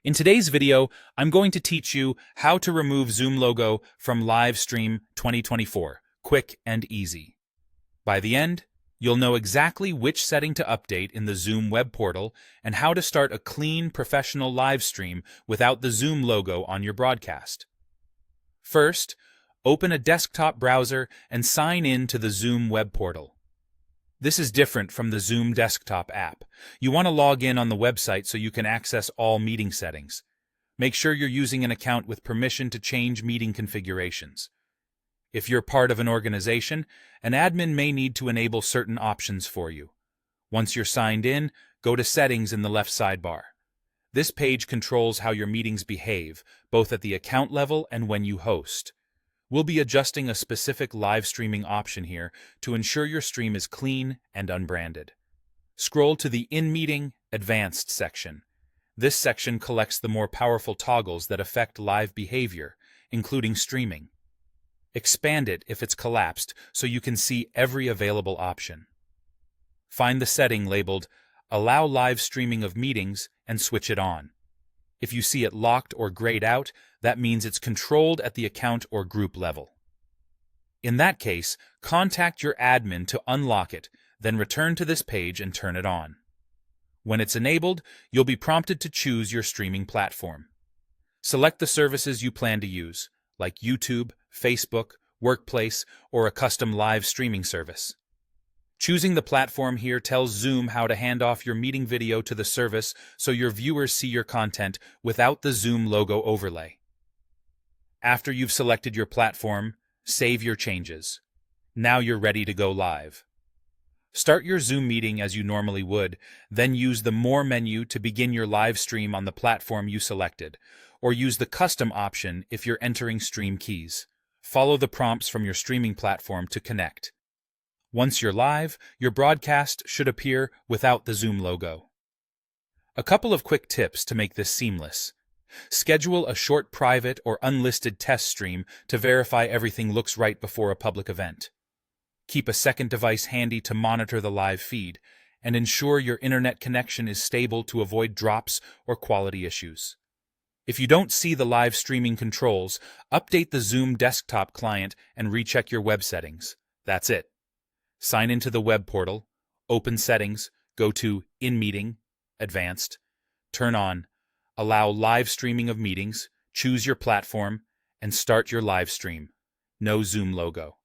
In today's video, I'm going to teach you how to remove Zoom logo from Livestream 2024, quick and easy. By the end, you'll know exactly which setting to update in the Zoom web portal and how to start a clean, professional live stream without the Zoom logo on your broadcast. First, open a desktop browser and sign in to the Zoom web portal. This is different from the Zoom desktop app. You want to log in on the website so you can access all meeting settings. Make sure you're using an account with permission to change meeting configurations. If you're part of an organization, an admin may need to enable certain options for you. Once you're signed in, go to Settings in the left sidebar. This page controls how your meetings behave, both at the account level and when you host. We'll be adjusting a specific live streaming option here to ensure your stream is clean and unbranded. Scroll to the In Meeting Advanced section. This section collects the more powerful toggles that affect live behavior, including streaming. Expand it if it's collapsed so you can see every available option. Find the setting labeled Allow Live Streaming of Meetings and switch it on. If you see it locked or grayed out, that means it's controlled at the account or group level. In that case, contact your admin to unlock it, then return to this page and turn it on. When it's enabled, you'll be prompted to choose your streaming platform. Select the services you plan to use, like YouTube, Facebook, Workplace, or a custom live streaming service. Choosing the platform here tells Zoom how to hand off your meeting video to the service so your viewers see your content without the Zoom logo overlay. After you've selected your platform, save your changes. Now you're ready to go live. Start your Zoom meeting as you normally would, then use the More menu to begin your live stream on the platform you selected, or use the Custom option if you're entering stream keys. Follow the prompts from your streaming platform to connect. Once you're live, your broadcast should appear without the Zoom logo. A couple of quick tips to make this seamless. Schedule a short private or unlisted test stream to verify everything looks right before a public event. Keep a second device handy to monitor the live feed, and ensure your internet connection is stable to avoid drops or quality issues. If you don't see the live streaming controls, update the Zoom desktop client and recheck your web settings. That's it. Sign into the web portal, open Settings, go to In Meeting, Advanced, turn on Allow Live Streaming of Meetings, choose your platform, and start your live stream. No Zoom logo.